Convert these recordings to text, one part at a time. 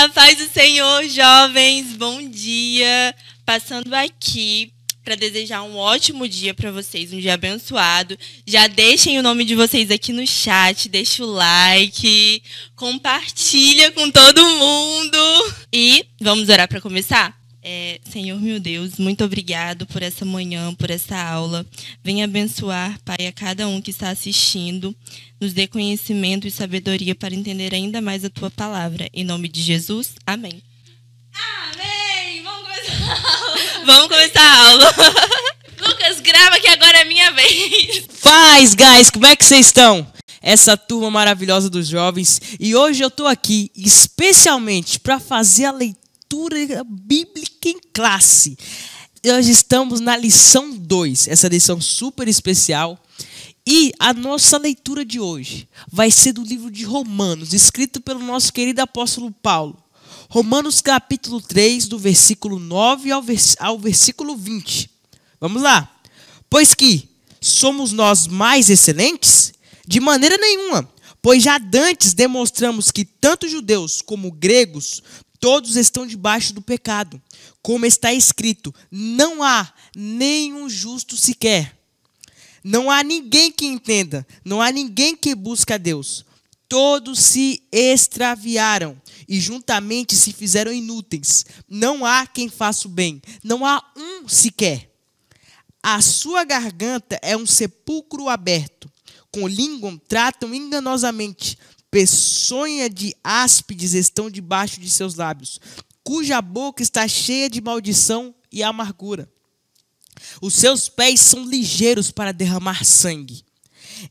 A paz do Senhor, jovens, bom dia. Passando aqui para desejar um ótimo dia para vocês, um dia abençoado. Já deixem o nome de vocês aqui no chat, deixa o like, compartilha com todo mundo. E vamos orar para começar? Senhor, meu Deus, muito obrigado por essa manhã, por essa aula. Venha abençoar, Pai, a cada um que está assistindo. Nos dê conhecimento e sabedoria para entender ainda mais a Tua palavra. Em nome de Jesus, amém. Amém! Vamos começar a aula. Vamos começar a aula. Lucas, grava que agora é minha vez. Paz, guys, como é que vocês estão? Essa turma maravilhosa dos jovens. E hoje eu tô aqui especialmente para fazer a leitura bíblica em classe. Hoje estamos na lição 2, essa lição super especial. E a nossa leitura de hoje vai ser do livro de Romanos, escrito pelo nosso querido apóstolo Paulo. Romanos capítulo 3, do versículo 9 ao versículo 20. Vamos lá. Pois que somos nós mais excelentes? De maneira nenhuma, pois já dantes demonstramos que tanto judeus como gregos todos estão debaixo do pecado. Como está escrito, não há nenhum justo sequer. Não há ninguém que entenda, não há ninguém que busque a Deus. Todos se extraviaram e juntamente se fizeram inúteis. Não há quem faça o bem, não há um sequer. A sua garganta é um sepulcro aberto. Com língua tratam enganosamente. Peçonha de áspides estão debaixo de seus lábios, cuja boca está cheia de maldição e amargura. Os seus pés são ligeiros para derramar sangue.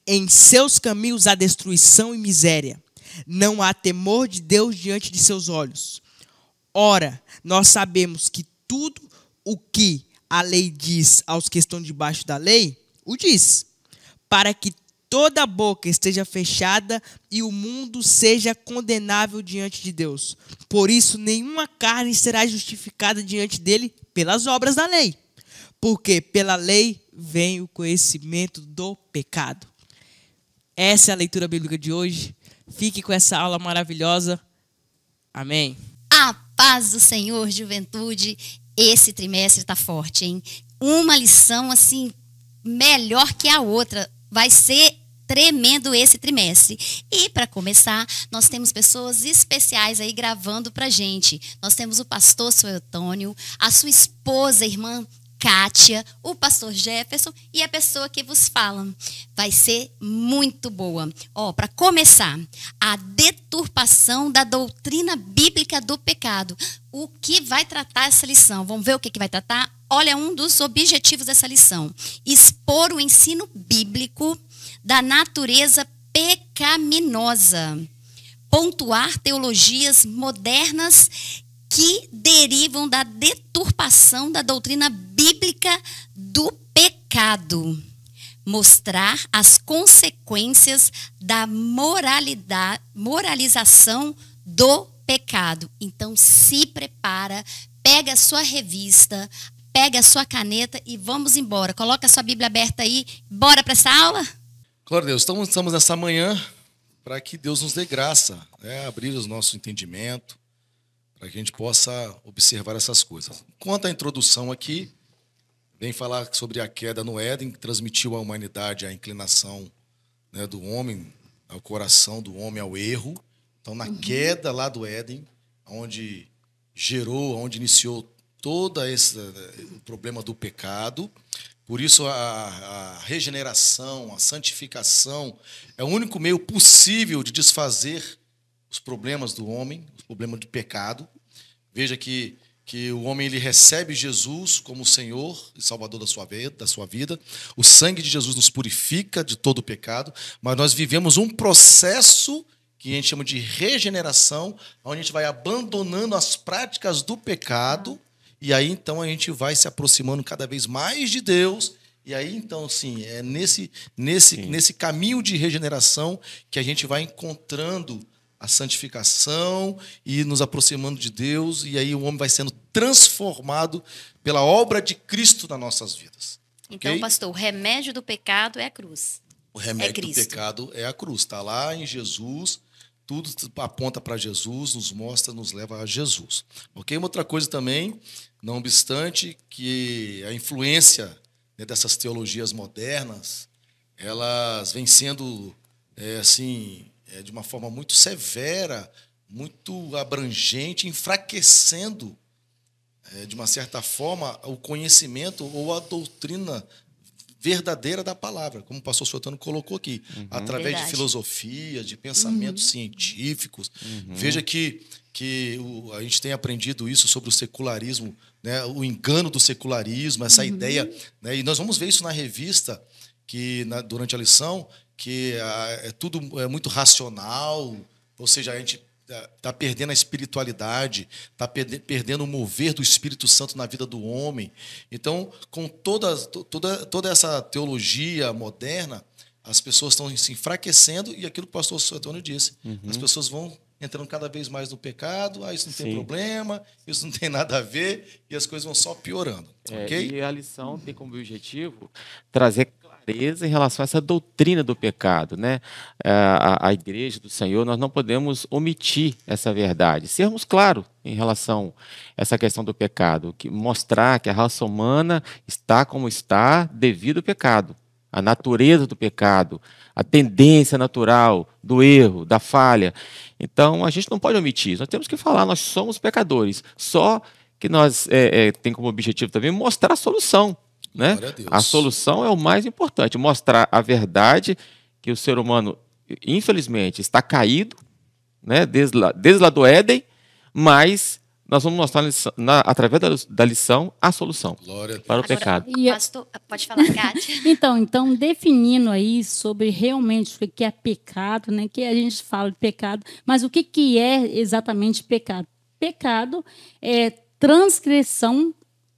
Em seus caminhos há destruição e miséria. Não há temor de Deus diante de seus olhos. Ora, nós sabemos que tudo o que a lei diz aos que estão debaixo da lei, o diz, para que toda a boca esteja fechada e o mundo seja condenável diante de Deus. Por isso, nenhuma carne será justificada diante dele pelas obras da lei. Porque pela lei vem o conhecimento do pecado. Essa é a leitura bíblica de hoje. Fique com essa aula maravilhosa. Amém. A paz do Senhor, juventude. Esse trimestre está forte, hein? Uma lição, assim, melhor que a outra. Vai ser tremendo esse trimestre. E para começar, nós temos pessoas especiais aí gravando pra gente. Nós temos o pastor Sueltônio, a sua esposa, a irmã Kátia, o pastor Jefferson e a pessoa que vos fala. Vai ser muito boa. Para começar, a deturpação da doutrina bíblica do pecado. O que vai tratar essa lição? Vamos ver o que vai tratar? Olha, um dos objetivos dessa lição: expor o ensino bíblico da natureza pecaminosa, pontuar teologias modernas que derivam da deturpação da doutrina bíblica do pecado, mostrar as consequências da moralização do pecado. Então, se prepara, pega a sua revista, pega a sua caneta e vamos embora. Coloca a sua Bíblia aberta aí. Bora para essa aula? Glória a Deus. Estamos nessa manhã para que Deus nos dê graça, abrir o nosso entendimento, para que a gente possa observar essas coisas. Quanto à introdução aqui, vem falar sobre a queda no Éden, que transmitiu à humanidade a inclinação, do homem, ao coração do homem ao erro. Então, na queda lá do Éden, onde iniciou todo o problema do pecado. Por isso, a regeneração, a santificação é o único meio possível de desfazer os problemas do homem, os problemas do pecado. Veja que o homem ele recebe Jesus como Senhor e Salvador da sua vida. O sangue de Jesus nos purifica de todo o pecado, mas nós vivemos um processo que a gente chama de regeneração, onde a gente vai abandonando as práticas do pecado. E aí, então, a gente vai se aproximando cada vez mais de Deus. E aí, então, sim, é nesse caminho de regeneração que a gente vai encontrando a santificação e nos aproximando de Deus. E aí o homem vai sendo transformado pela obra de Cristo nas nossas vidas. Então, okay? Pastor, o remédio do pecado é a cruz. O remédio do pecado é a cruz. Está lá em Jesus. tudo aponta para Jesus, nos mostra, nos leva a Jesus. Ok? Uma outra coisa também, não obstante que a influência, né, dessas teologias modernas, elas vêm sendo de uma forma muito severa, muito abrangente, enfraquecendo, de uma certa forma, o conhecimento ou a doutrina verdadeira da palavra, como o pastor Sotano colocou aqui, através Verdade. de filosofia, de pensamentos científicos. Veja que a gente tem aprendido isso sobre o secularismo, né, o engano do secularismo, essa ideia, né, e nós vamos ver isso na revista, durante a lição, que tudo é muito racional, ou seja, a gente está perdendo a espiritualidade, está perdendo o mover do Espírito Santo na vida do homem. Então, com toda essa teologia moderna, as pessoas estão se enfraquecendo, e aquilo que o pastor Antônio disse, as pessoas vão entrando cada vez mais no pecado, isso não tem problema, isso não tem nada a ver, e as coisas vão só piorando. Ok? E a lição tem como objetivo trazer clareza em relação a essa doutrina do pecado, né? A igreja do Senhor, nós não podemos omitir essa verdade, sermos claros em relação a essa questão do pecado, mostrar que a raça humana está como está devido ao pecado, a natureza do pecado, a tendência natural do erro, da falha. Então, a gente não pode omitir, nós temos que falar, nós somos pecadores, só que nós tem como objetivo também mostrar a solução. Né? A solução é o mais importante, mostrar a verdade que o ser humano, infelizmente, está caído, né? desde lá do Éden, mas nós vamos mostrar através da lição a solução para o pecado. Pastor, pode falar, Kátia. Então, definindo aí sobre realmente o que é pecado, né? Que a gente fala de pecado, mas o que é exatamente pecado? Pecado é transgressão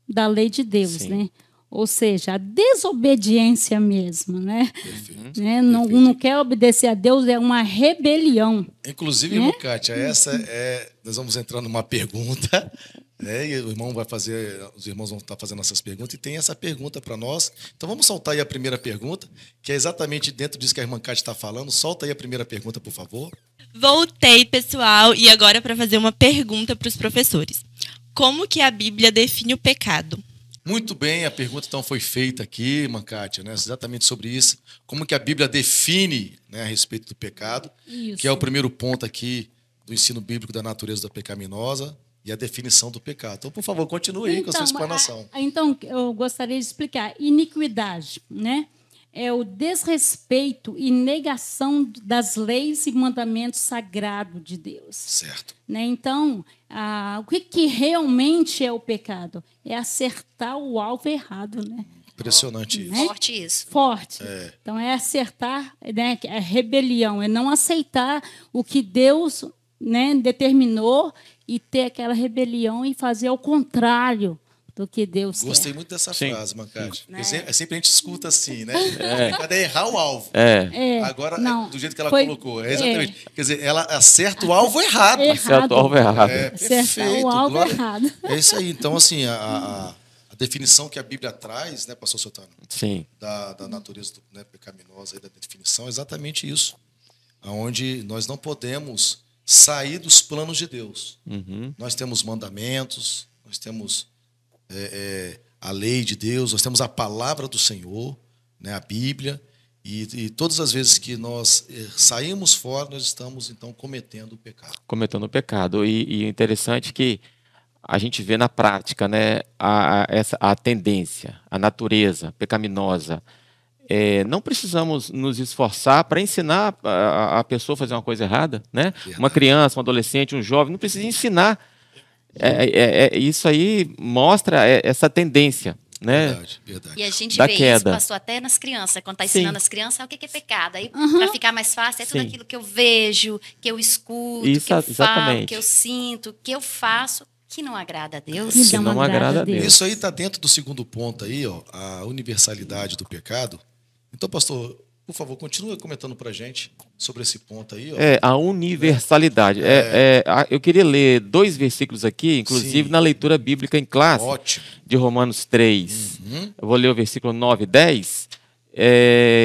da lei de Deus, Sim. né? Ou seja, a desobediência mesmo, né? Perfeito. Né? Não quer obedecer a Deus, é uma rebelião. Inclusive, né? Kátia, nós vamos entrar numa pergunta, né? E os irmãos vão estar fazendo essas perguntas, e tem essa pergunta para nós. Então vamos soltar aí a primeira pergunta, que é exatamente dentro disso que a irmã Kátia está falando. Solta aí a primeira pergunta, por favor. Voltei, pessoal, e agora para fazer uma pergunta para os professores. Como que a Bíblia define o pecado? Muito bem, a pergunta então foi feita aqui, irmã Kátia, né? Exatamente sobre isso. Como que a Bíblia define, né, a respeito do pecado, Isso. que é o primeiro ponto aqui do ensino bíblico da natureza da pecaminosa e a definição do pecado. Então, por favor, continue aí com a sua explanação. Então, eu gostaria de explicar. Iniquidade, né? É o desrespeito e negação das leis e mandamentos sagrados de Deus. Certo. Né? Então, o que realmente é o pecado? É acertar o alvo errado, né? Impressionante isso. Forte isso. Forte. Então, é acertar, né? É rebelião, é não aceitar o que Deus, né, determinou e ter aquela rebelião e fazer ao contrário do que Deus Gostei quer. muito dessa Sim. frase, Mancate. Né? Sempre a gente escuta assim, né? Cadê errar o alvo? Agora, não, do jeito que ela foi- colocou. Exatamente. Quer dizer, ela acerta o alvo errado. Certo, alvo errado. Acertar Perfeito. o alvo Glória- errado. É isso aí. Então, assim, a definição que a Bíblia traz, né, pastor Sotano, Sim. da natureza pecaminosa, e da definição, é exatamente isso. Onde nós não podemos sair dos planos de Deus. Nós temos mandamentos, nós temos a lei de Deus, nós temos a palavra do Senhor, né, a Bíblia, e todas as vezes que nós saímos fora, nós estamos, então, cometendo o pecado. Cometendo o pecado. E é interessante que a gente vê na prática, né, a tendência, a natureza pecaminosa. Não precisamos nos esforçar para ensinar a pessoa a fazer uma coisa errada, né? Verdade. Uma criança, um adolescente, um jovem, não precisa ensinar. Isso aí mostra essa tendência, né? Verdade. E a gente Da vê queda. isso, pastor, até nas crianças. Quando está Sim. ensinando as crianças, o que é pecado. Aí, para ficar mais fácil, é tudo Sim. aquilo que eu vejo, que eu escuto, Isso, que eu falo, exatamente. que eu sinto, que eu faço, que não agrada a Deus. Que Que não agrada a Deus. Isso aí está dentro do segundo ponto aí, ó, a universalidade do pecado. Então, pastor, por favor, continue comentando para a gente sobre esse ponto aí. Ó. A universalidade. Eu queria ler 2 versículos aqui, inclusive Sim. na leitura bíblica em classe, Ótimo. de Romanos 3. Eu vou ler o versículo 9 e 10,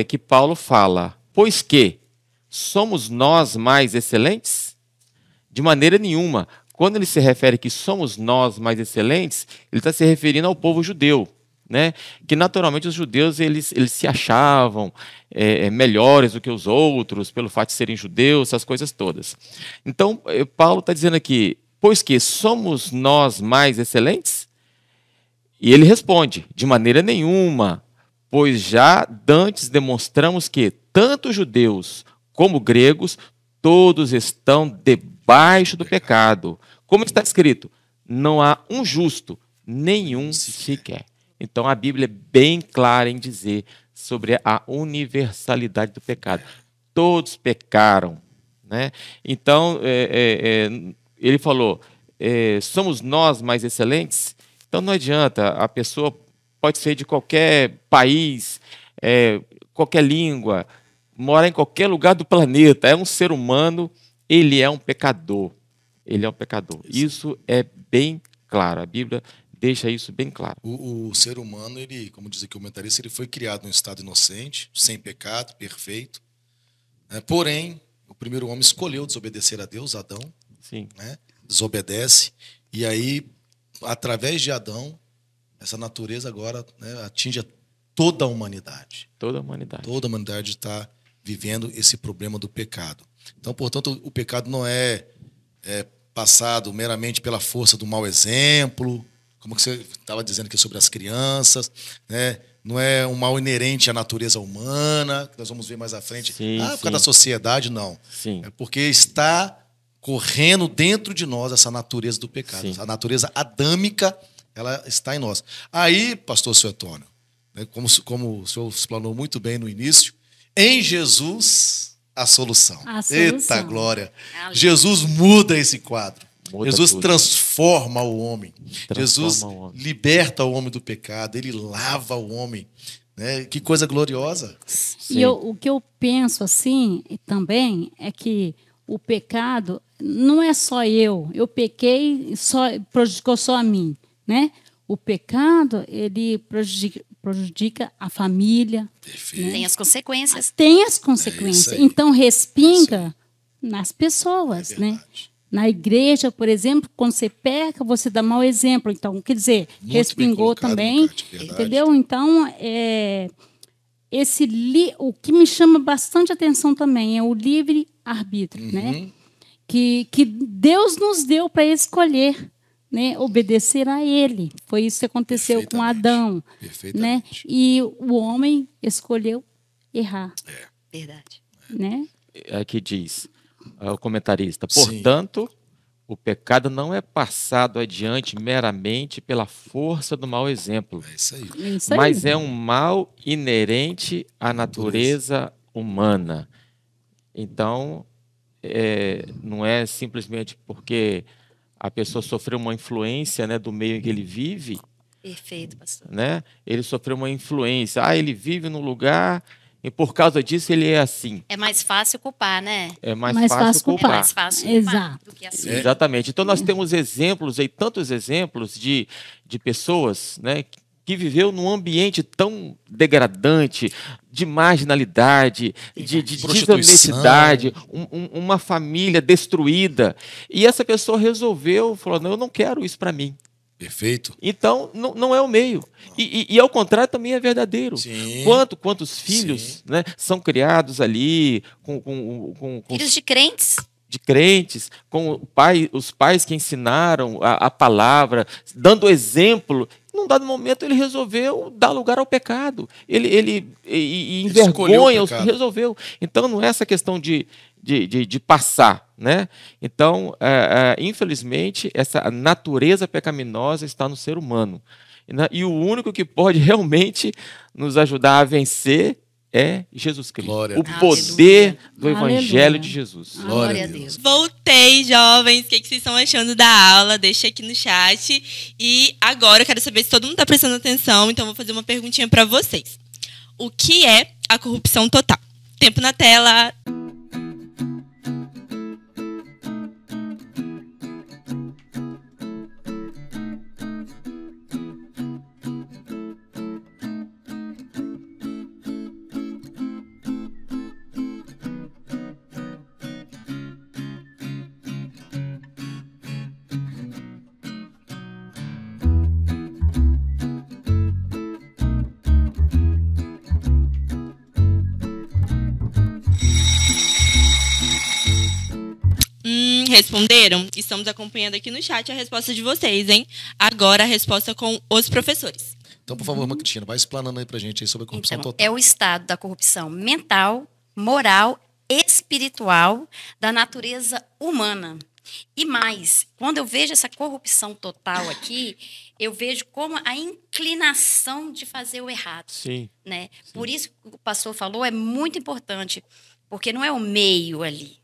que Paulo fala: pois que somos nós mais excelentes? De maneira nenhuma. Quando ele se refere que somos nós mais excelentes, ele está se referindo ao povo judeu, né? Que naturalmente os judeus eles se achavam melhores do que os outros, pelo fato de serem judeus, essas coisas todas. Então, Paulo está dizendo aqui, pois que somos nós mais excelentes? E ele responde, de maneira nenhuma, pois já dantes demonstramos que tanto judeus como gregos, todos estão debaixo do pecado. Como está escrito, não há um justo, nenhum sequer. Então a Bíblia é bem clara em dizer sobre a universalidade do pecado. Todos pecaram, né? Então ele falou, somos nós mais excelentes? Então não adianta, a pessoa pode ser de qualquer país, qualquer língua, mora em qualquer lugar do planeta, é um ser humano, ele é um pecador. Ele é um pecador. Isso é bem claro, a Bíblia deixa isso bem claro. O ser humano, ele, como diz aqui o comentarista, ele foi criado num estado inocente, sem pecado, perfeito. Porém, o primeiro homem escolheu desobedecer a Deus, Adão. Sim. Né? Desobedece. E aí, através de Adão, essa natureza agora, né, atinge toda a humanidade. Toda a humanidade. Toda a humanidade está vivendo esse problema do pecado. Então, portanto, o pecado não é passado meramente pela força do mau exemplo, como que você estava dizendo aqui sobre as crianças, né? Não é um mal inerente à natureza humana, que nós vamos ver mais à frente. Sim, por causa da sociedade, não. Sim. É porque está correndo dentro de nós essa natureza do pecado. Sim. A natureza adâmica, ela está em nós. Aí, pastor Suetônio, né, como o senhor explanou muito bem no início, em Jesus a solução. Eita glória! Jesus muda esse quadro. Muda Jesus tudo. transforma o homem. Transforma Jesus o homem. liberta o homem do pecado. Ele lava o homem. Né? Que coisa gloriosa. E o que eu penso assim também é que o pecado não é só eu pequei, prejudicou só a mim, né? O pecado, ele prejudica a família. Perfeito. Tem as consequências. Tem as consequências. aí. Então, respinga nas pessoas, É né? verdade. Na igreja, por exemplo, quando você peca, você dá mau exemplo. Então, quer dizer, Muito bem respingou colocado, também, Lucate, verdade. entendeu? Então, o que me chama bastante atenção também é o livre-arbítrio, né? Que Deus nos deu para escolher, né? Obedecer a Ele. Foi isso que aconteceu com Perfeitamente. Adão, né? Perfeitamente. E o homem escolheu errar, Verdade. né? Aqui diz o comentarista, Sim. portanto, o pecado não é passado adiante meramente pela força do mau exemplo, É isso aí. É isso aí. mas é um mal inerente à natureza humana. Então, não é simplesmente porque a pessoa sofreu uma influência, né, do meio em que ele vive, Perfeito, pastor. né? Ele sofreu uma influência. Ele vive num lugar e por causa disso ele é assim. É mais fácil culpar, né? É mais Mais fácil fácil É culpar. mais fácil culpar Exato. do que assim. Exatamente. Então nós temos exemplos aí, tantos exemplos de pessoas, né, que viveu num ambiente tão degradante, de marginalidade, de Prostituição. desonestidade, uma família destruída. E essa pessoa falou, não, eu não quero isso para mim. Perfeito. Então, não é o meio. E ao contrário também é verdadeiro. Sim. Quantos filhos, né, são criados ali com Filhos de crentes. de crentes, com os pais que ensinaram a palavra, dando exemplo. Num dado momento ele resolveu dar lugar ao pecado. Ele envergonha, escolheu o pecado. resolveu. Então não é essa questão de passar, né? Então, infelizmente, essa natureza pecaminosa está no ser humano. E o único que pode realmente nos ajudar a vencer é Jesus Cristo. Glória a O Deus. poder do Aleluia. Evangelho de Jesus. Glória a Deus. Voltei, jovens. O que vocês estão achando da aula? Deixa aqui no chat. E agora eu quero saber se todo mundo está prestando atenção, então vou fazer uma perguntinha para vocês. O que é a corrupção total? Tempo na tela. responderam? Estamos acompanhando aqui no chat a resposta de vocês, hein? Agora a resposta com os professores. Então, por favor, irmã Cristina, vai explanando aí pra gente aí sobre a corrupção total. É o estado da corrupção mental, moral, espiritual, da natureza humana. E mais, quando eu vejo essa corrupção total aqui, eu vejo como a inclinação de fazer o errado. Sim. Né? Por isso que o pastor falou, é muito importante, porque não é o meio ali.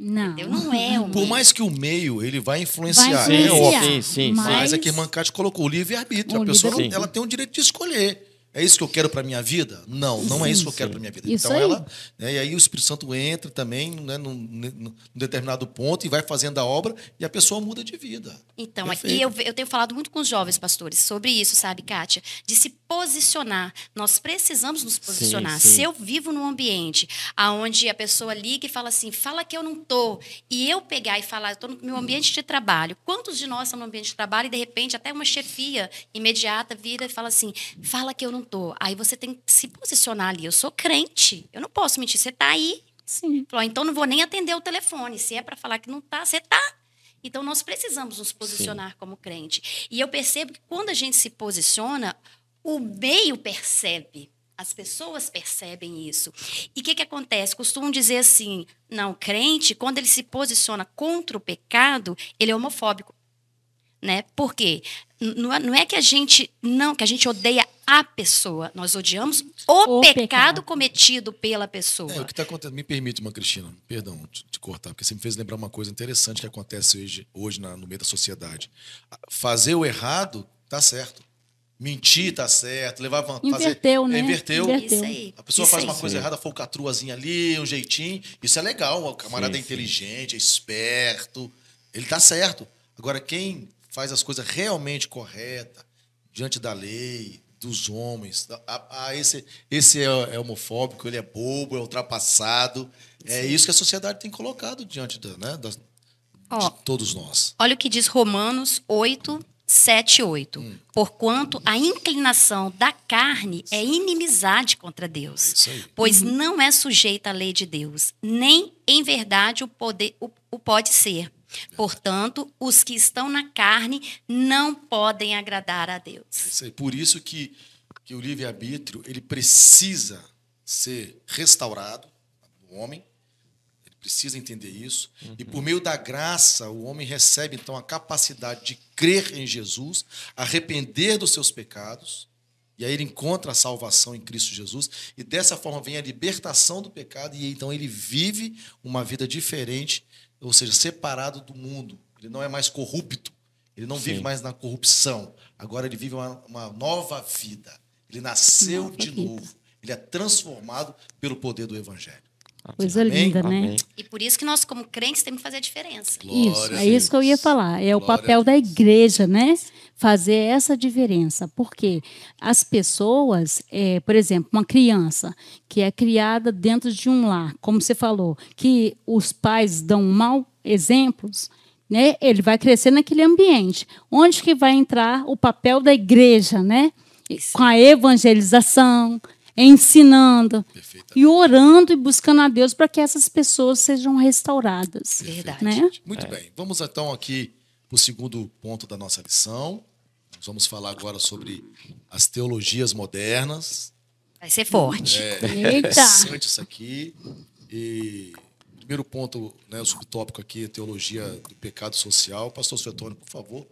Não. Entendeu? Não é o meio. Por mais que o meio ele vai influenciar, Vai influenciar, óbvio. Sim. Mas é que a irmã Cátia colocou o livre-arbítrio. A pessoa livre-arbítrio. ela tem o direito de escolher. É isso que eu quero para minha vida? Não é isso que eu quero para minha vida. Isso Então aí. ela, né, e aí o Espírito Santo entra também, né, num determinado ponto e vai fazendo a obra e a pessoa muda de vida. Então, Perfeito. e eu tenho falado muito com os jovens pastores sobre isso, sabe, Kátia? De se posicionar. Nós precisamos nos posicionar. Sim. Se eu vivo num ambiente onde a pessoa liga e fala assim, fala que eu não tô, e eu pegar e falar, eu estou no meu ambiente de trabalho. Quantos de nós estão no ambiente de trabalho e, de repente, até uma chefia imediata vira e fala assim, fala que eu não tô. Aí você tem que se posicionar ali. Eu sou crente, eu não posso mentir. Você está aí. Sim. Falou, então não vou nem atender o telefone. Se é para falar que não está, você está. Então nós precisamos nos posicionar como crente. E eu percebo que quando a gente se posiciona, o meio percebe. As pessoas percebem isso. E o que acontece? Costumam dizer assim, não, crente, quando ele se posiciona contra o pecado, ele é homofóbico. Né? Por quê? Não é que a gente odeia a pessoa, nós odiamos o pecado cometido pela pessoa. O que está acontecendo, me permite, irmã Cristina, perdão de cortar, porque você me fez lembrar uma coisa interessante que acontece hoje no meio da sociedade. Fazer o errado tá certo. Mentir tá certo, levar vantagem. Inverteu, né? Inverteu. Isso aí. A pessoa Isso faz aí. uma coisa errada, falcatruazinha ali, um jeitinho. Isso é legal. O camarada é inteligente, é esperto. Ele tá certo. Agora, quem faz as coisas realmente corretas, diante da lei, dos homens, esse é homofóbico, ele é bobo, é ultrapassado. É isso que a sociedade tem colocado diante de todos nós. Olha o que diz Romanos 8, 7 e 8. Porquanto a inclinação da carne é inimizade contra Deus, Isso aí. pois não é sujeita à lei de Deus, nem em verdade o pode ser. Portanto, os que estão na carne não podem agradar a Deus. Isso aí. Por isso que o livre-arbítrio ele precisa ser restaurado, o homem. Ele precisa entender isso. E por meio da graça, o homem recebe, então, a capacidade de crer em Jesus, arrepender dos seus pecados, e aí ele encontra a salvação em Cristo Jesus, e dessa forma vem a libertação do pecado, e então ele vive uma vida diferente, ou seja, separado do mundo. Ele não é mais corrupto, ele não vive mais na corrupção. Agora ele vive uma nova vida. Ele nasceu de novo. Ele é transformado pelo poder do Evangelho. Coisa Amém? linda, né? Amém. E por isso que nós, como crentes, temos que fazer a diferença. Isso, Glória a é isso que eu ia Deus. falar. É o Glória papel a da Deus. igreja, né? Fazer essa diferença. Porque as pessoas, por exemplo, uma criança que é criada dentro de um lar, como você falou, que os pais dão maus exemplos, né? Ele vai crescer naquele ambiente. Onde que vai entrar o papel da igreja, né? Com a evangelização, ensinando e orando e buscando a Deus para que essas pessoas sejam restauradas. Verdade. Né? Muito bem. Vamos então aqui para o segundo ponto da nossa lição. Nós vamos falar agora sobre as teologias modernas. Vai ser forte. Eita! Interessante isso aqui. E o primeiro ponto, né, o subtópico aqui é teologia do pecado social. Pastor Suetônio, por favor,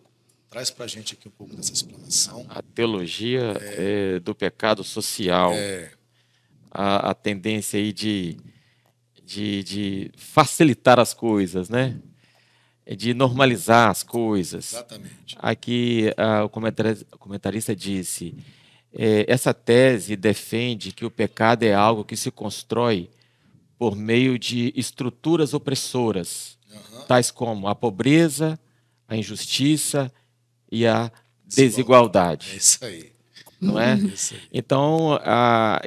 traz para a gente aqui um pouco dessa explanação. A teologia do pecado social. A tendência aí de facilitar as coisas, né? De normalizar as coisas. Exatamente. Aqui o comentarista disse, essa tese defende que o pecado é algo que se constrói por meio de estruturas opressoras, tais como a pobreza, a injustiça e a desigualdade. É isso aí. Não é? Isso aí. Então,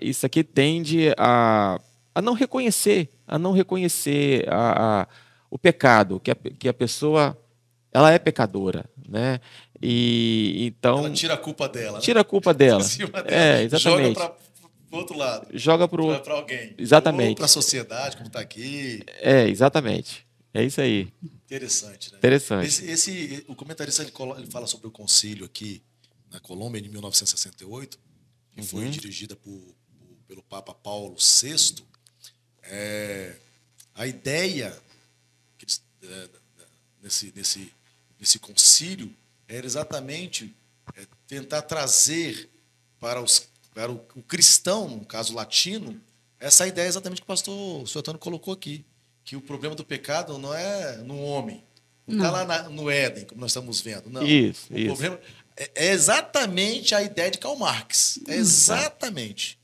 isso aqui tende a não reconhecer, o pecado, que a pessoa ela é pecadora, né? E então Ela tira a culpa dela. Né? tira a culpa dela. Em cima dela. Exatamente. Joga para o outro lado. Joga para Para alguém. Exatamente. Ou para a sociedade, como está aqui. Exatamente. É isso aí. Interessante, né? Interessante. O comentarista ele fala sobre o concílio aqui na Colômbia, em 1968, que foi dirigida pelo Papa Paulo VI. A ideia nesse concílio era exatamente tentar trazer para o cristão, no caso latino, essa ideia exatamente que o pastor Suetônio colocou aqui, que o problema do pecado não é no homem, não está lá no Éden, como nós estamos vendo. Não. O problema é exatamente a ideia de Karl Marx. É exatamente.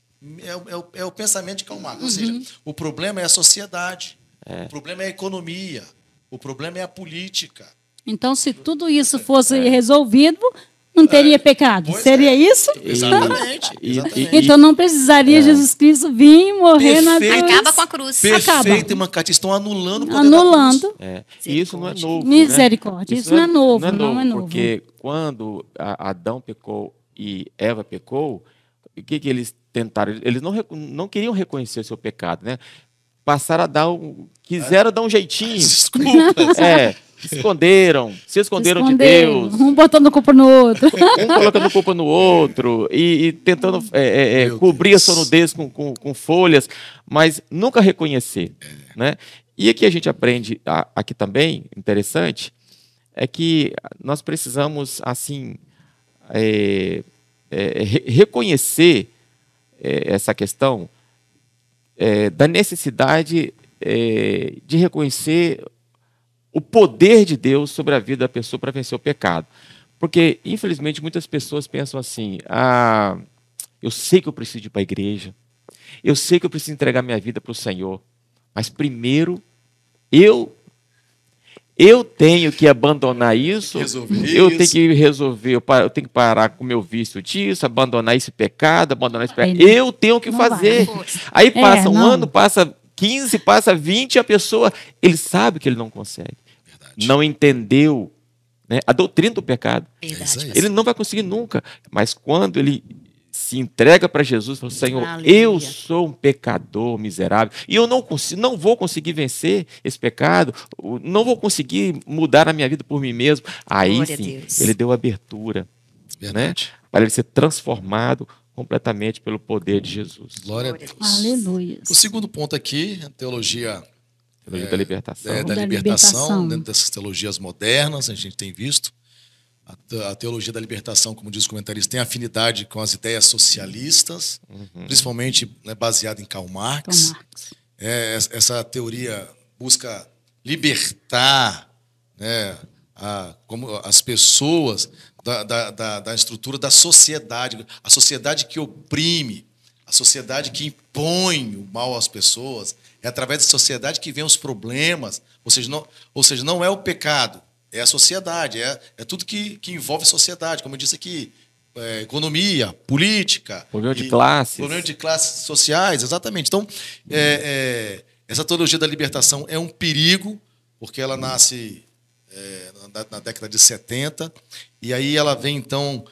É o pensamento de Karl Marx. Ou seja, o problema é a sociedade, o problema é a economia, o problema é a política. Então, se tudo isso fosse resolvido, não teria pecado. Seria isso? Exatamente. Então não precisaria Jesus Cristo vir morrer na cruz. Acaba com a cruz. Perfeito, irmã Cátia. Estão anulando o poder anulando. da cruz. E isso não é novo. Misericórdia. Né? Isso não é novo. Não é novo. Porque quando Adão pecou e Eva pecou, o que eles tentaram? Eles não queriam reconhecer o seu pecado, né? Passaram a quiseram dar um jeitinho. Desculpas. Se esconderam de Deus. Um botando culpa no outro. Um colocando culpa no outro e tentando cobrir a sua nudez com folhas, mas nunca reconhecer. Né? E aqui a gente aprende, aqui também, interessante, é que nós precisamos, assim, reconhecer essa questão da necessidade de reconhecer o poder de Deus sobre a vida da pessoa para vencer o pecado. Porque, infelizmente, muitas pessoas pensam assim, eu sei que eu preciso ir para a igreja, eu sei que eu preciso entregar minha vida para o Senhor, mas primeiro eu tenho que abandonar isso, eu tenho que resolver, eu tenho que parar com o meu vício disso, abandonar esse pecado, eu tenho que fazer. Aí passa um ano, passa 15, passa 20, e a pessoa, ele sabe que ele não consegue. Verdade. Não entendeu, né, a doutrina do pecado. Verdade. Ele não vai conseguir nunca. Mas quando ele se entrega para Jesus, fala, Senhor, Aleluia. Eu sou um pecador miserável e eu não vou conseguir vencer esse pecado, não vou conseguir mudar a minha vida por mim mesmo. Aí Glória sim, a Deus. ele deu abertura, né, para ele ser transformado completamente pelo poder de Jesus. Glória a Deus. Aleluia. O segundo ponto aqui, a teologia Da libertação. da libertação, dentro dessas teologias modernas, a gente tem visto. A teologia da libertação, como diz o comentarista, tem afinidade com as ideias socialistas, principalmente, né, baseada em Karl Marx. Essa teoria busca libertar, né, como as pessoas da estrutura da sociedade, a sociedade que oprime, a sociedade que impõe o mal às pessoas. É através da sociedade que vem os problemas, ou seja, não é o pecado, é a sociedade, é tudo que envolve a sociedade, como eu disse aqui, economia, política. Problema de classes. Problema de classes sociais, exatamente. Então, essa teologia da libertação é um perigo, porque ela nasce na década de 70, e aí ela vem, então,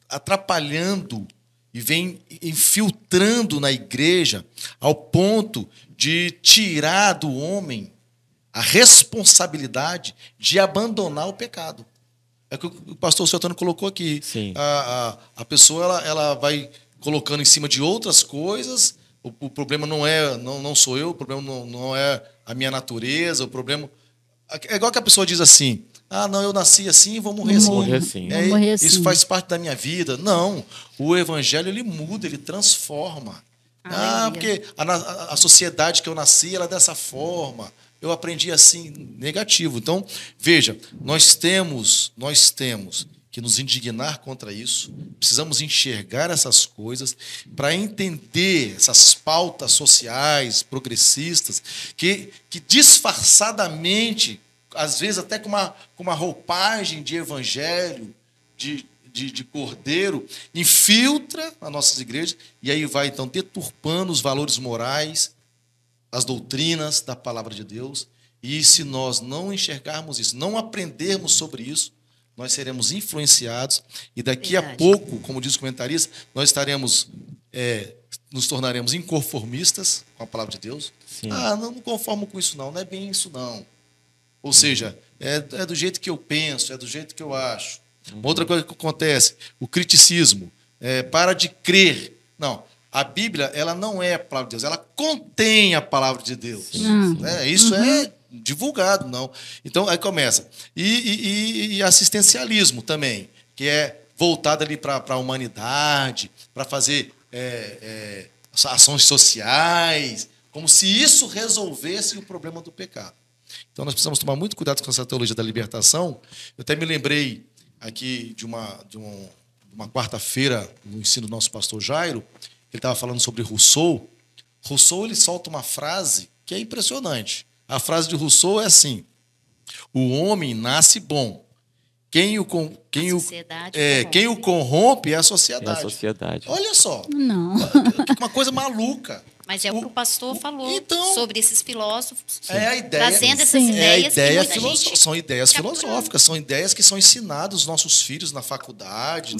atrapalhando e vem infiltrando na igreja ao ponto de tirar do homem a responsabilidade de abandonar o pecado. É o que o pastor Suetônio colocou aqui. Sim. A pessoa ela vai colocando em cima de outras coisas. O problema não sou eu, o problema não é a minha natureza, o problema... É igual que a pessoa diz assim, não, eu nasci assim e vou morrer assim. Vou morrer assim. Isso faz parte da minha vida. Não, o evangelho ele muda, ele transforma. Porque a sociedade que eu nasci ela é dessa forma. Eu aprendi assim, negativo. Então, veja, nós temos que nos indignar contra isso, precisamos enxergar essas coisas para entender essas pautas sociais, progressistas, que disfarçadamente, às vezes até com uma roupagem de evangelho, de cordeiro, infiltra as nossas igrejas e aí vai, então, deturpando os valores morais, as doutrinas da palavra de Deus. E se nós não enxergarmos isso, não aprendermos sobre isso, nós seremos influenciados e daqui a pouco, como diz o comentarista, nós estaremos nos tornaremos inconformistas com a palavra de Deus. Sim. Não conformo com isso não é bem isso não. Ou seja, é do jeito que eu penso, é do jeito que eu acho. Outra coisa que acontece, o criticismo, para de crer. Não, a Bíblia, ela não é a palavra de Deus, ela contém a palavra de Deus. Isso é divulgado, não. Então, aí começa. E assistencialismo também, que é voltado ali para a humanidade, para fazer ações sociais, como se isso resolvesse o problema do pecado. Então, nós precisamos tomar muito cuidado com essa teologia da libertação. Eu até me lembrei aqui de uma quarta-feira, no ensino do nosso pastor Jairo, ele estava falando sobre Rousseau. Rousseau, ele solta uma frase que é impressionante. A frase de Rousseau é assim: o homem nasce bom. Quem o corrompe é a sociedade. É a sociedade. Olha só. Não. Uma coisa maluca. Mas é o que o pastor falou então, sobre esses filósofos. A ideia, trazendo essas ideias que muita gente são ideias filosóficas, são ideias que são ensinadas aos nossos filhos na faculdade,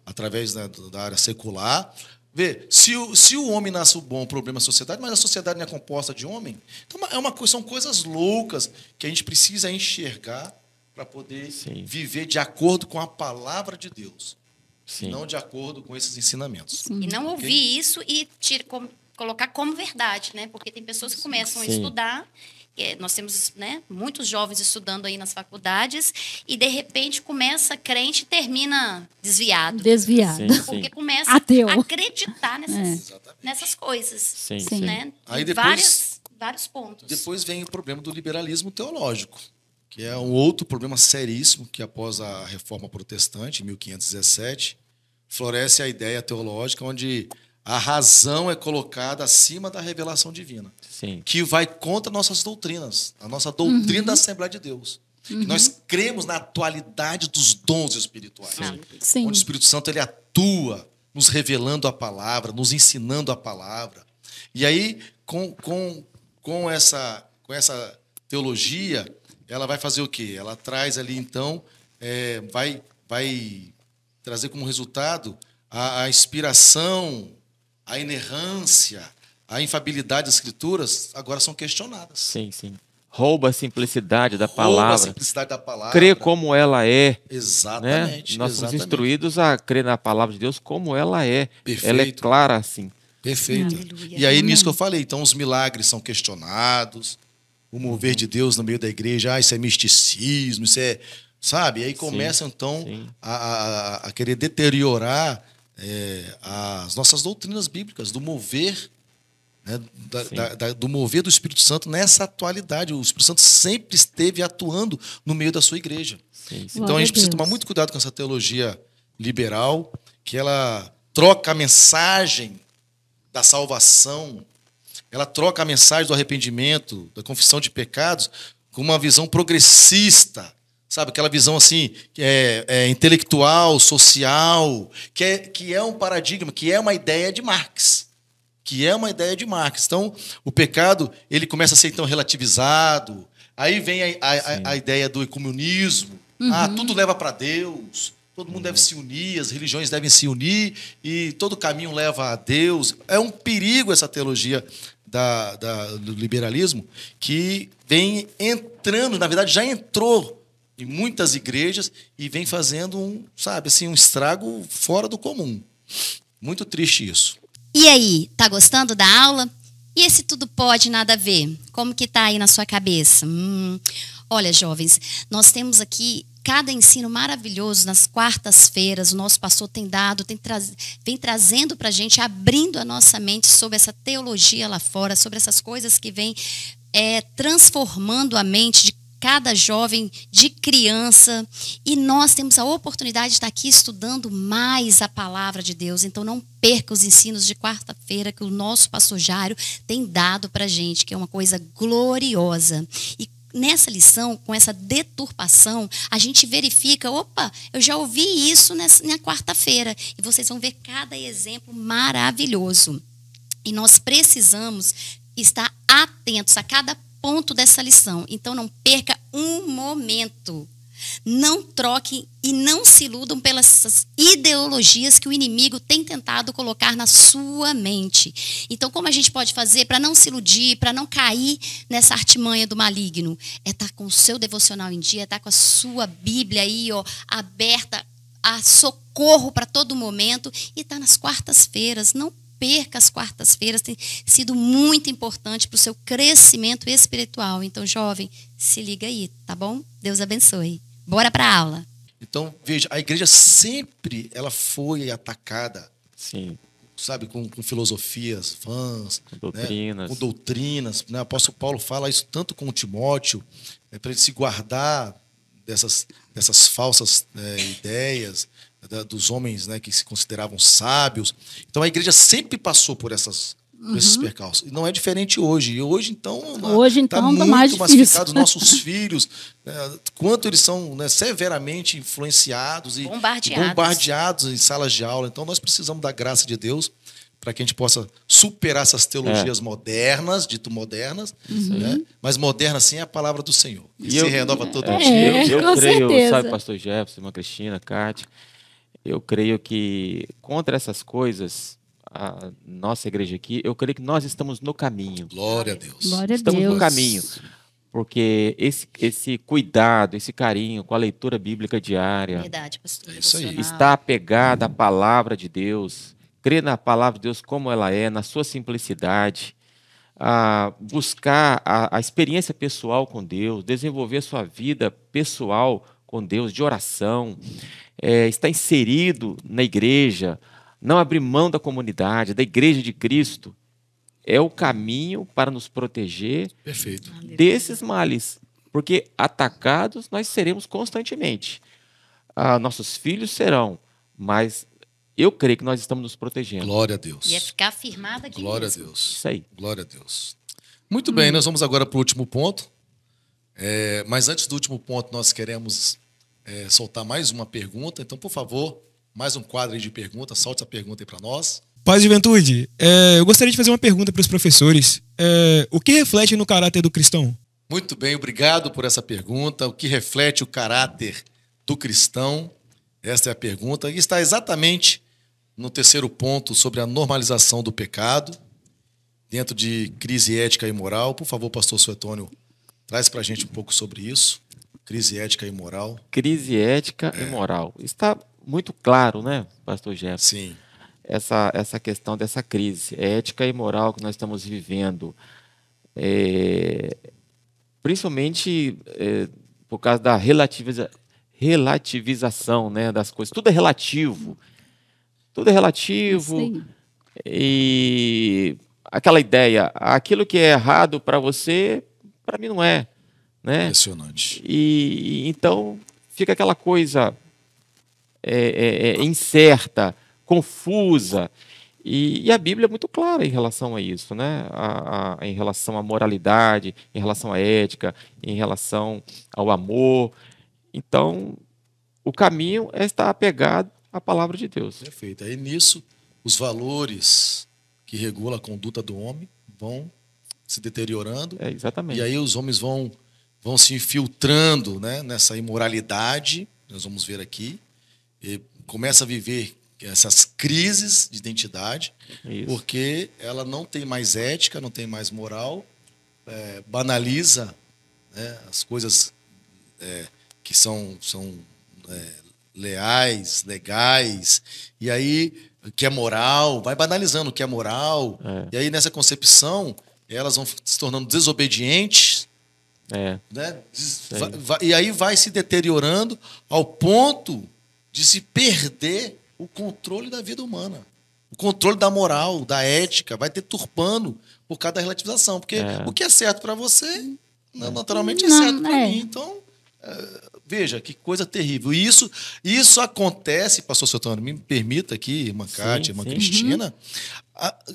através da área secular. Vê, se o homem nasce bom, o problema é a sociedade, mas a sociedade não é composta de homem. Então, são coisas loucas que a gente precisa enxergar para poder viver de acordo com a palavra de Deus. Sim. Não de acordo com esses ensinamentos. E não ouvir isso e colocar como verdade, né? Porque tem pessoas que começam a estudar, nós temos, né, muitos jovens estudando aí nas faculdades, e de repente começa crente e termina desviado. Porque começa Ateu. a acreditar nessas coisas. Né? Aí depois, vários pontos. Depois vem o problema do liberalismo teológico, que é um outro problema seríssimo que, após a Reforma Protestante, em 1517, floresce a ideia teológica onde a razão é colocada acima da revelação divina, que vai contra nossas doutrinas, a nossa doutrina da Assembleia de Deus. Que nós cremos na atualidade dos dons espirituais, onde o Espírito Santo ele atua, nos revelando a palavra, nos ensinando a palavra. E aí, com essa teologia, ela vai fazer o quê? Ela traz ali, então, vai trazer como resultado a inspiração, a inerrância, a infabilidade das Escrituras, agora são questionadas. Sim. Rouba a simplicidade da palavra. Rouba a simplicidade da palavra. Crê como ela é. Exatamente. Né? Nós somos instruídos a crer na palavra de Deus como ela é. Perfeito. Ela é clara assim. Perfeito. Aleluia. E aí, nisso que eu falei, então, os milagres são questionados, o mover de Deus no meio da igreja, isso é misticismo, isso é... Sabe? E aí começam, então, a querer deteriorar as nossas doutrinas bíblicas, do mover, né, do mover do Espírito Santo nessa atualidade. O Espírito Santo sempre esteve atuando no meio da sua igreja. Então, a gente precisa tomar muito cuidado com essa teologia liberal, que ela troca a mensagem da salvação, ela troca a mensagem do arrependimento, da confissão de pecados, com uma visão progressista, sabe? Aquela visão assim, intelectual, social, que é um paradigma, que é uma ideia de Marx. Então, o pecado ele começa a ser então relativizado. Aí vem a ideia do ecumenismo. Tudo leva para Deus. Todo mundo deve se unir, as religiões devem se unir e todo caminho leva a Deus. É um perigo essa teologia do liberalismo que vem entrando, na verdade já entrou em muitas igrejas e vem fazendo um estrago fora do comum. Muito triste isso. E aí, tá gostando da aula? E esse tudo pode, nada a ver? Como que tá aí na sua cabeça? Olha, jovens, nós temos aqui cada ensino maravilhoso nas quartas-feiras. O nosso pastor vem trazendo para a gente, abrindo a nossa mente sobre essa teologia lá fora, sobre essas coisas que vêm transformando a mente de cada jovem, de criança. E nós temos a oportunidade de estar aqui estudando mais a palavra de Deus. Então, não perca os ensinos de quarta-feira que o nosso pastor Jairo tem dado para a gente, que é uma coisa gloriosa. E nessa lição, com essa deturpação, a gente verifica, eu já ouvi isso na quarta-feira. E vocês vão ver cada exemplo maravilhoso. E nós precisamos estar atentos a cada ponto dessa lição. Então, não perca um momento. Não troquem e não se iludam pelas ideologias que o inimigo tem tentado colocar na sua mente. Então, como a gente pode fazer para não se iludir, para não cair nessa artimanha do maligno? É estar com o seu devocional em dia, é estar com a sua Bíblia aí, ó, aberta a socorro para todo momento, e estar nas quartas-feiras. Não perca as quartas-feiras, tem sido muito importante para o seu crescimento espiritual. Então, jovem, se liga aí, tá bom? Deus abençoe. Bora para a aula. Então, veja, a igreja sempre ela foi atacada, Sim, sabe, com filosofias vãs, com doutrinas. né? Com doutrinas. Né? O apóstolo Paulo fala isso tanto com o Timóteo, para ele se guardar dessas falsas ideias dos homens, né, que se consideravam sábios. Então a igreja sempre passou por esses percalços. E não é diferente hoje. E hoje, então, está muito mais massificado. Os nossos filhos, quanto eles são, né, severamente influenciados e bombardeados em salas de aula. Então nós precisamos da graça de Deus para que a gente possa superar essas teologias modernas, dito modernas, né? Mas moderna, sim, é a palavra do Senhor. E se renova todo dia. Eu com creio, certeza. sabe, pastor Jefferson, irmã Cristina, Cátia, eu creio que contra essas coisas, a nossa igreja aqui, eu creio que nós estamos no caminho. Glória a Deus. Glória a Estamos Deus. no caminho. Porque esse cuidado, esse carinho com a leitura bíblica diária, Verdade, pastor. É isso aí. Devocional. está apegada à palavra de Deus, crer na palavra de Deus como ela é, na sua simplicidade, a buscar a experiência pessoal com Deus, desenvolver a sua vida pessoal com Deus, de oração, estar inserido na igreja, não abrir mão da comunidade, da igreja de Cristo, é o caminho para nos proteger Perfeito. desses males, porque atacados nós seremos constantemente. Nossos filhos serão, mas eu creio que nós estamos nos protegendo. Glória a Deus. E é ficar firmada aqui Glória a mesmo. Deus. Isso aí. Glória a Deus. Muito bem, nós vamos agora para o último ponto. Mas antes do último ponto, nós queremos soltar mais uma pergunta. Então, por favor, mais um quadro aí de perguntas. Solte a pergunta aí para nós. Paz e Juventude, eu gostaria de fazer uma pergunta para os professores. O que reflete no caráter do cristão? Muito bem, obrigado por essa pergunta. O que reflete o caráter do cristão? Esta é a pergunta. E está exatamente no terceiro ponto sobre a normalização do pecado, dentro de crise ética e moral. Por favor, pastor Suetônio, traz para a gente um pouco sobre isso. Crise ética e moral. Crise ética e moral. Está muito claro, né, pastor Jefferson? Sim. Essa questão dessa crise ética e moral que nós estamos vivendo. Principalmente por causa da relativização, né, das coisas. Tudo é relativo. Tudo é relativo. Isso aí. E aquela ideia, aquilo que é errado para você, para mim não é. Né? Impressionante. E então fica aquela coisa incerta, confusa. E a Bíblia é muito clara em relação a isso, né? Em relação à moralidade, em relação à ética, em relação ao amor. Então, o caminho é estar apegado à palavra de Deus. Perfeito. Aí nisso, os valores que regulam a conduta do homem vão se deteriorando. Exatamente. E aí os homens vão se infiltrando, né, nessa imoralidade, nós vamos ver aqui, e começa a viver essas crises de identidade, Isso. porque ela não tem mais ética, não tem mais moral, banaliza, né, as coisas que são leais, legais, e aí que é moral, vai banalizando o que é moral, e aí nessa concepção elas vão se tornando desobedientes, né? E aí vai se deteriorando ao ponto de se perder o controle da vida humana. O controle da moral, da ética, vai deturpando por causa da relativização. Porque o que é certo para você, naturalmente é certo para mim. Então, veja, que coisa terrível. E isso acontece, pastor Suetônio, me permita aqui, irmã Cátia, irmã Cristina,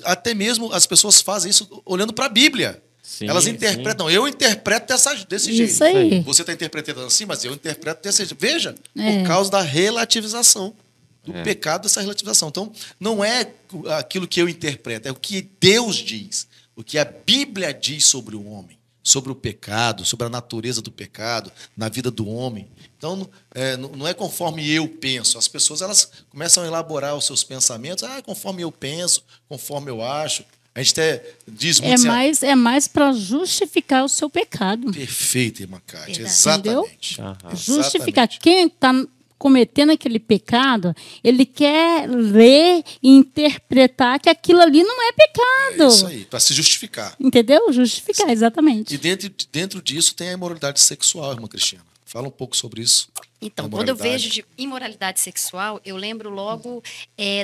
até mesmo as pessoas fazem isso olhando para a Bíblia. Sim, elas interpretam. Eu interpreto desse jeito. Isso aí. Você está interpretando assim, mas eu interpreto desse jeito. Veja, por causa da relativização. Do pecado, dessa relativização. Então, não é aquilo que eu interpreto, é o que Deus diz. O que a Bíblia diz sobre o homem. sobre o pecado, sobre a natureza do pecado na vida do homem. Então, não é conforme eu penso. As pessoas elas começam a elaborar os seus pensamentos. Conforme eu penso, conforme eu acho. A gente até diz muito É mais para justificar o seu pecado. Perfeito, irmã Cátia. Verdade. Exatamente. Justificar. Quem está cometendo aquele pecado, ele quer ler e interpretar que aquilo ali não é pecado. É isso aí, para se justificar. Entendeu? Justificar, exatamente. E dentro disso tem a imoralidade sexual, irmã Cristina. Fala um pouco sobre isso. Então, quando eu vejo de imoralidade sexual, eu lembro logo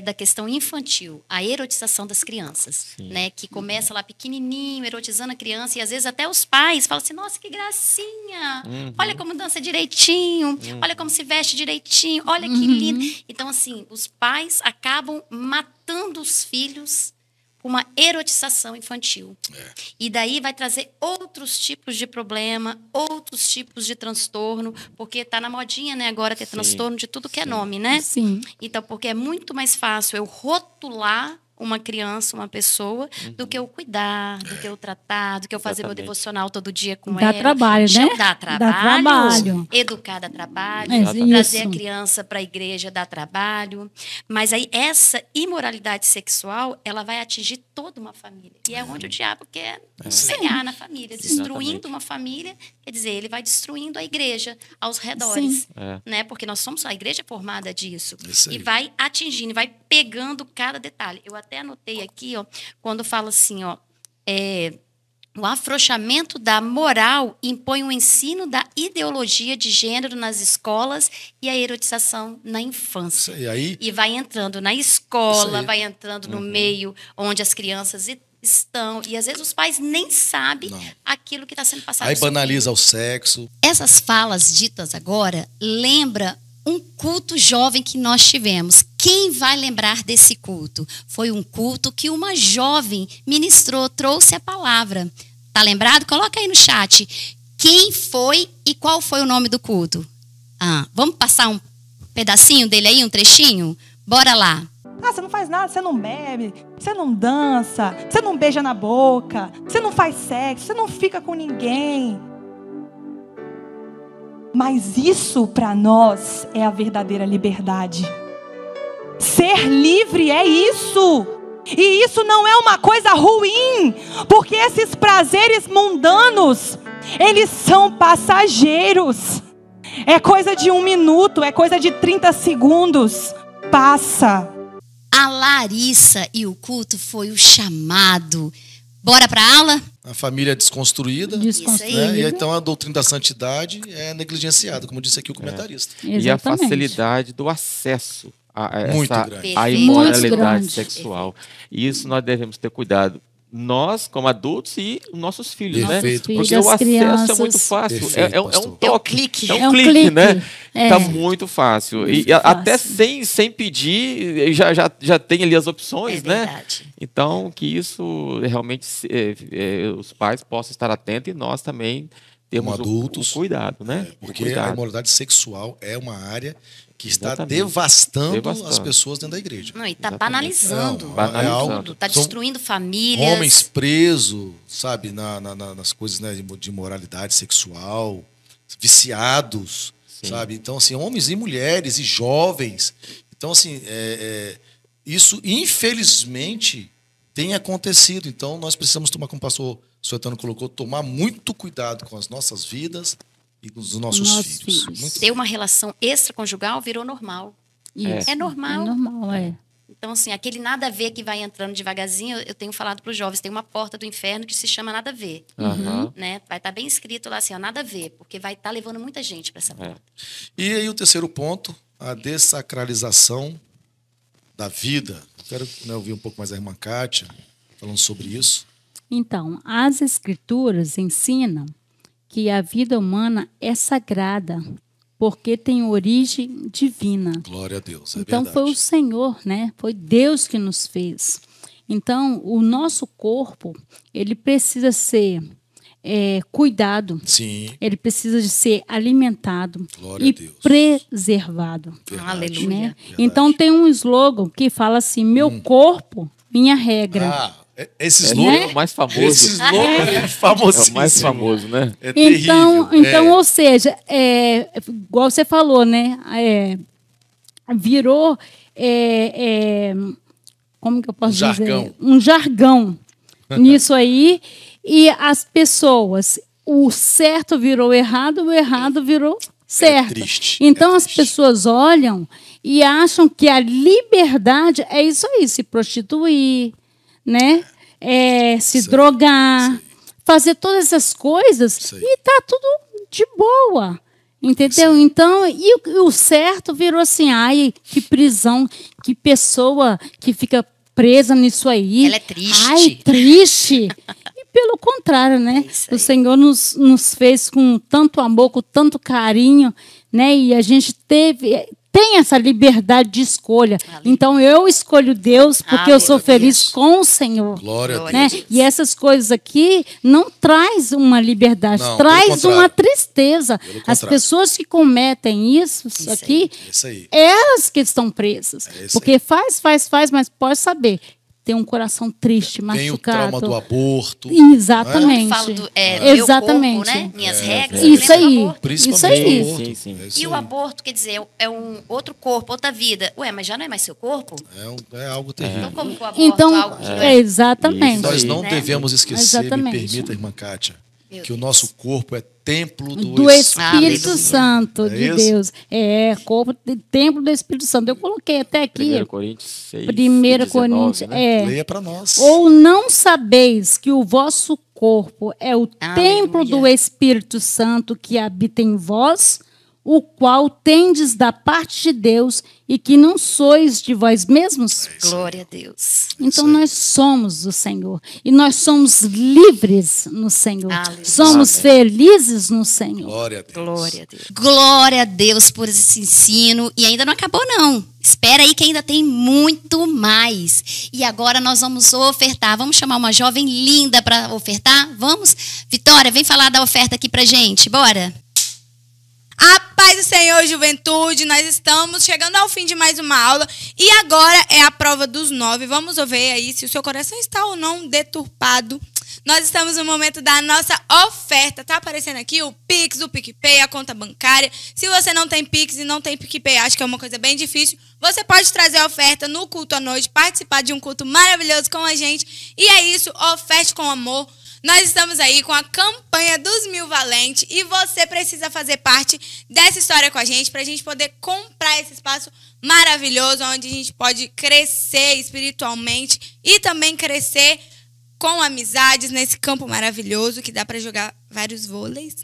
da questão infantil, a erotização das crianças, né? Que começa lá pequenininho, erotizando a criança, e às vezes até os pais falam assim, nossa, que gracinha, olha como dança direitinho, olha como se veste direitinho, olha que lindo. Então, assim, os pais acabam matando os filhos uma erotização infantil. E daí vai trazer outros tipos de problema, outros tipos de transtorno, porque está na modinha, né, agora ter transtorno de tudo que é nome, né? Sim. Então, porque é muito mais fácil eu rotular uma criança, uma pessoa, do que eu cuidar, do que eu tratar, do que eu fazer meu devocional todo dia com ela. Dá trabalho, né? Dá trabalho. Dá trabalho. Educar dá trabalho. Isso. Trazer a criança para a igreja dá trabalho. Mas aí essa imoralidade sexual, ela vai atingir toda uma família. E é onde o diabo quer ganhar na família. Destruindo uma família, quer dizer, ele vai destruindo a igreja aos redores. Né? Porque nós somos a igreja formada disso. E vai atingindo, vai pegando cada detalhe. Eu até anotei aqui, ó, quando fala assim, ó, o afrouxamento da moral impõe o ensino da ideologia de gênero nas escolas e a erotização na infância. E vai entrando na escola, vai entrando no meio onde as crianças estão, e às vezes os pais nem sabem aquilo que está sendo passado. Aí banaliza o sexo. Essas falas ditas agora lembra um culto jovem que nós tivemos. Quem vai lembrar desse culto? Foi um culto que uma jovem ministrou, trouxe a palavra. Tá lembrado? Coloca aí no chat. Quem foi e qual foi o nome do culto? Vamos passar um pedacinho dele aí, um trechinho? Bora lá. Você não faz nada, você não bebe, você não dança, você não beija na boca, você não faz sexo, você não fica com ninguém. Mas isso para nós é a verdadeira liberdade. Ser livre é isso. E isso não é uma coisa ruim, porque esses prazeres mundanos, eles são passageiros. É coisa de 1 minuto, é coisa de 30 segundos. Passa. A Larissa e o culto foi o chamado. Bora para a aula? A família é desconstruída. Né? E então a doutrina da santidade é negligenciada, como disse aqui o comentarista. E a facilidade do acesso a imoralidade sexual. E isso nós devemos ter cuidado. Nós, como adultos, e os nossos filhos, né? Porque o acesso é muito fácil. É um toque. É um clique, né? Está muito fácil. E até sem pedir, já tem ali as opções, né? Então, que isso realmente os pais possam estar atentos e nós também temos adultos, o cuidado, né? Porque a imoralidade sexual é uma área que está devastando as pessoas dentro da igreja. E está banalizando. Está destruindo famílias. Homens presos, sabe, nas coisas, né, de moralidade sexual, viciados, sabe? Então, assim, homens e mulheres e jovens. Então, assim, isso, infelizmente, tem acontecido. Então, nós precisamos tomar, como o pastor Suetano colocou, tomar muito cuidado com as nossas vidas e com os nossos filhos. Ter uma relação extraconjugal virou normal. Isso. É normal. É normal, Então, assim, aquele nada a ver que vai entrando devagarzinho, eu tenho falado para os jovens, tem uma porta do inferno que se chama nada a ver. Né? Vai estar bem escrito lá assim, ó, nada a ver, porque vai estar levando muita gente para essa porta. E aí o terceiro ponto, a dessacralização da vida. Quero ouvir um pouco mais a irmã Kátia falando sobre isso. Então, as escrituras ensinam que a vida humana é sagrada, porque tem origem divina. Glória a Deus, então verdade. Foi o Senhor, né? Foi Deus que nos fez. Então, o nosso corpo, ele precisa ser cuidado. Sim. Ele precisa de ser alimentado. Glória e a Deus. Preservado. Verdade. Aleluia. Né? Então, tem um slogan que fala assim, meu corpo, minha regra. Esse É slogan, o mais famoso. esse slogan é É famosíssimo. o mais famoso, né? É terrível. Então, ou seja, igual você falou, né? Virou, como que eu posso Jargão. dizer? Um jargão nisso aí. E as pessoas, o certo virou errado, o errado virou certo. triste, Então, é as triste. pessoas olham e acham que a liberdade é isso aí, se prostituir, né? Se Isso aí, drogar, isso fazer todas essas coisas Isso aí. e tá tudo de boa. Entendeu? Isso aí. Então, e o certo virou assim, ai, que prisão, que pessoa que fica presa nisso aí. Ela é triste. Ai, triste. E pelo contrário, né? É isso O aí. Senhor nos fez com tanto amor, com tanto carinho, né? E a gente tem essa liberdade de escolha. Então, eu escolho Deus porque eu sou Aleluia. feliz com o Senhor. Glória a Né? Deus. E essas coisas aqui não traz uma liberdade, Não, traz pelo contrário. uma tristeza. Pelo As contrário. pessoas que cometem isso aqui, Isso aí. elas que estão presas. É isso Porque faz, mas pode saber, tem um coração triste, Tem o machucado. trauma do aborto. Exatamente. Falo do Exatamente. meu corpo, né? Minhas regras. Isso lembra do aí. aborto? Principalmente Isso aí. o aborto. Sim. É isso E o aí. aborto, quer dizer, é um outro corpo, outra vida. Ué, mas já não é mais seu corpo? É algo terrível. Então como que o aborto Então, é algo que não é? exatamente. Nós Isso não né? devemos esquecer, Exatamente. me permita, irmã Kátia, Meu que o Deus. nosso corpo é templo Do Espírito Aleluia. Santo É de isso? Deus. Corpo, templo do Espírito Santo. Eu coloquei até aqui. 1 Coríntios 6, 1 Coríntios. Leia para nós. Ou não sabeis que o vosso corpo é o templo do Espírito Santo que habita em vós, o qual tendes da parte de Deus e que não sois de vós mesmos? Glória a Deus. Então nós somos do Senhor. E nós somos livres no Senhor. Aleluia. Somos felizes no Senhor. Glória a Deus. Glória a Deus. Glória a Deus por esse ensino. E ainda não acabou, não. Espera aí que ainda tem muito mais. E agora nós vamos ofertar. Vamos chamar uma jovem linda para ofertar? Vamos? Vitória, vem falar da oferta aqui pra gente. Bora. A paz do Senhor, juventude, nós estamos chegando ao fim de mais uma aula e agora é a prova dos 9. Vamos ver aí se o seu coração está ou não deturpado. Nós estamos no momento da nossa oferta. Tá aparecendo aqui o Pix, o PicPay, a conta bancária. Se você não tem Pix e não tem PicPay, acho que é uma coisa bem difícil, você pode trazer a oferta no culto à noite, participar de um culto maravilhoso com a gente. E é isso, oferte com amor. Nós estamos aí com a campanha dos 1000 Valentes e você precisa fazer parte dessa história com a gente para a gente poder comprar esse espaço maravilhoso onde a gente pode crescer espiritualmente e também crescer com amizades nesse campo maravilhoso que dá para jogar vários vôleis,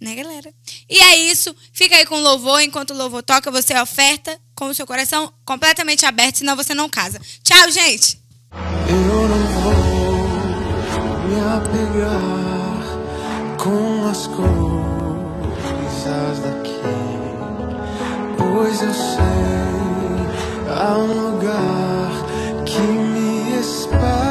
né, galera? E é isso. Fica aí com o louvor. Enquanto o louvor toca, você oferta com o seu coração completamente aberto, senão você não casa. Tchau, gente! Eu não vou me apegar com as coisas daqui, pois eu sei há um lugar que me espera.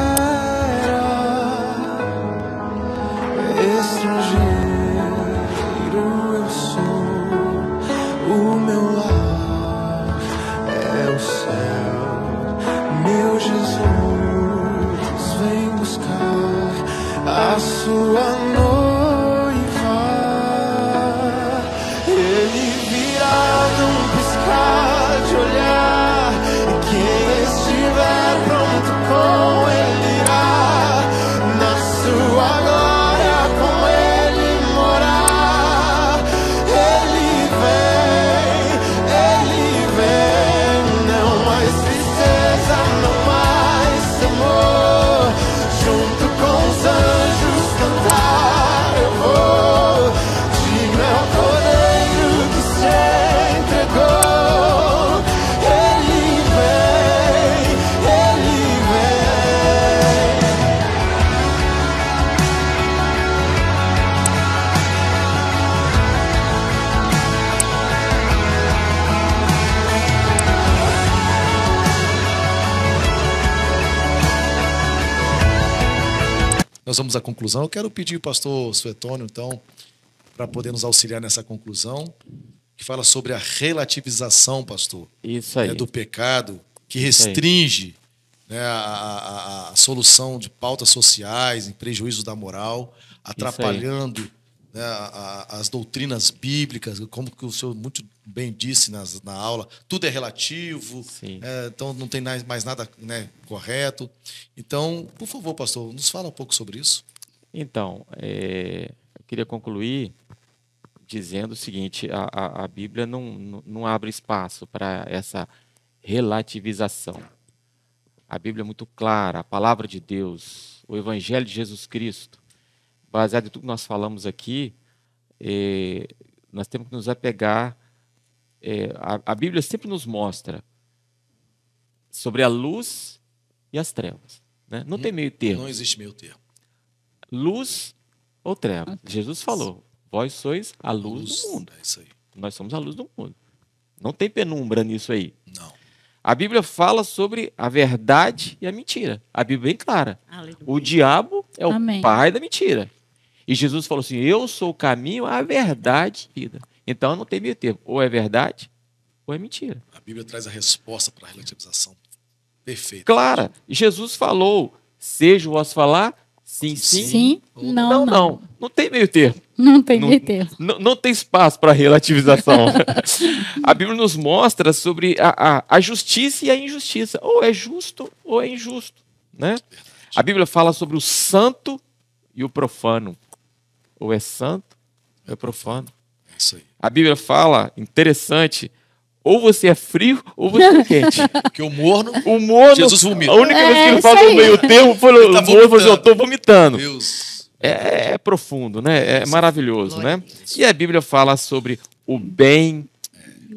Estrangeiro eu sou, o meu lar é o céu. Meu Jesus vem buscar a sua noiva. Ele virá num piscar de olhar, e quem estiver pronto com ele irá na sua glória com ele morar. Ele vem, não mais tristeza, não mais temor. Junto com os anjos cantar eu vou. Digno é o Cordeiro que se entregou. Ele vem, ele vem. Nós vamos à conclusão. Eu quero pedir ao pastor Suetônio, então, para poder nos auxiliar nessa conclusão, que fala sobre a relativização, pastor, Isso aí. do pecado, que Isso aí. restringe né, a solução de pautas sociais em prejuízo da moral, atrapalhando, né, as doutrinas bíblicas, como que o senhor muito bem disse na aula, tudo é relativo, então não tem mais nada, né, correto. Então, por favor, pastor, nos fala um pouco sobre isso. Então, eu queria concluir dizendo o seguinte: a Bíblia não abre espaço para essa relativização. A Bíblia é muito clara, a palavra de Deus, o Evangelho de Jesus Cristo, baseado em tudo que nós falamos aqui, nós temos que nos apegar. A Bíblia sempre nos mostra sobre a luz e as trevas, né? Não tem meio termo. Não existe meio termo. Luz ou treva. Jesus falou: vós sois a luz do mundo. É isso aí. Nós somos a luz do mundo. Não tem penumbra nisso aí. Não. A Bíblia fala sobre a verdade e a mentira. A Bíblia é bem clara. Aleluia. O diabo é o Amém. pai da mentira. E Jesus falou assim: eu sou o caminho, a verdade e a vida. Então não tem meio termo. Ou é verdade ou é mentira. A Bíblia traz a resposta para a relativização perfeita. Clara. Jesus falou: seja o vosso falar, sim, sim. Sim, não. Não tem meio termo. Não tem meio termo. Não tem espaço para relativização. A Bíblia nos mostra sobre a justiça e a injustiça. Ou é justo ou é injusto, né? A Bíblia fala sobre o santo e o profano. Ou é santo ou é profano. É isso aí. A Bíblia fala, interessante, ou você é frio ou você é quente. Porque o morno, Jesus vomita. A única vez que ele isso fala aí. no meio termo foi Ele tá o morno, vomitando. eu estou vomitando. Deus. É profundo, né? É maravilhoso, Glória a né? E a Bíblia fala sobre o bem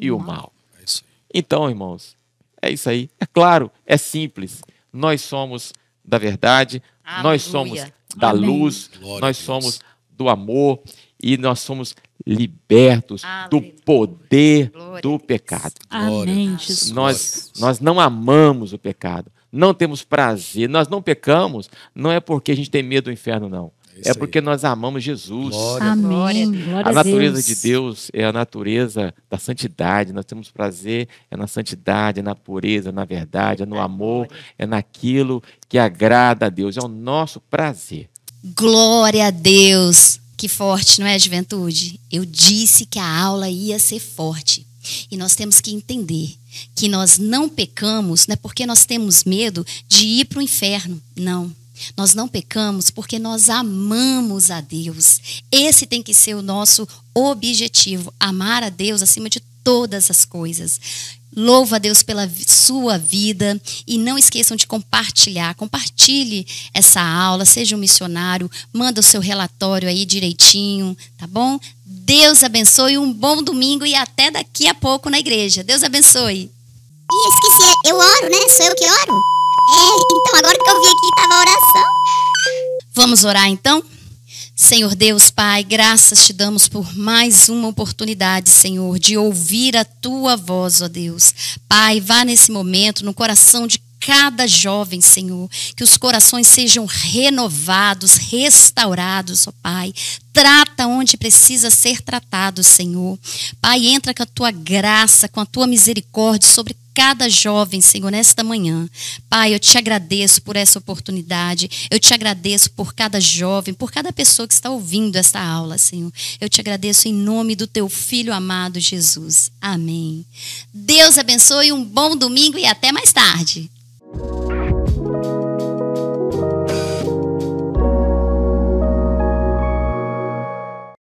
e o mal. É isso aí. Então, irmãos, é isso aí. É claro, é simples. Nós somos da verdade, nós somos Aleluia. da Amém. luz, Glória a nós Deus. somos do amor e nós somos libertos do Aleluia. poder Glória a do Deus. pecado. Glória a Amém, Deus. Jesus. Nós não amamos o pecado, não temos prazer, nós não pecamos, não é porque a gente tem medo do inferno, não. isso É aí. porque nós amamos Jesus. Glória a Amém. Deus. Glória A natureza Deus. de Deus é a natureza da santidade. Nós temos prazer na santidade, na pureza, na verdade, no amor, é naquilo que agrada a Deus. É o nosso prazer. Glória a Deus. Que forte, não é, juventude? Eu disse que a aula ia ser forte. E nós temos que entender que nós não pecamos, não é porque nós temos medo de ir para o inferno. Não. Nós não pecamos porque nós amamos a Deus. Esse tem que ser o nosso objetivo. Amar a Deus acima de todas as coisas. Louva a Deus pela sua vida e não esqueçam de compartilhar. Compartilhe essa aula, seja um missionário, manda o seu relatório aí direitinho, tá bom? Deus abençoe, um bom domingo e até daqui a pouco na igreja. Deus abençoe. Ih, esqueci, eu oro, né? Sou eu que oro? Então agora que eu vi aqui tava a oração. Vamos orar então? Senhor Deus, Pai, graças te damos por mais uma oportunidade, Senhor, de ouvir a Tua voz, ó Deus. Pai, vá nesse momento no coração de cada jovem, Senhor, que os corações sejam renovados, restaurados, ó Pai. Trata onde precisa ser tratado, Senhor. Pai, entra com a Tua graça, com a Tua misericórdia sobre cada jovem, Senhor, nesta manhã. Pai, eu te agradeço por essa oportunidade. Eu te agradeço por cada jovem, por cada pessoa que está ouvindo esta aula, Senhor. Eu te agradeço em nome do Teu Filho amado, Jesus. Amém. Deus abençoe, um bom domingo e até mais tarde.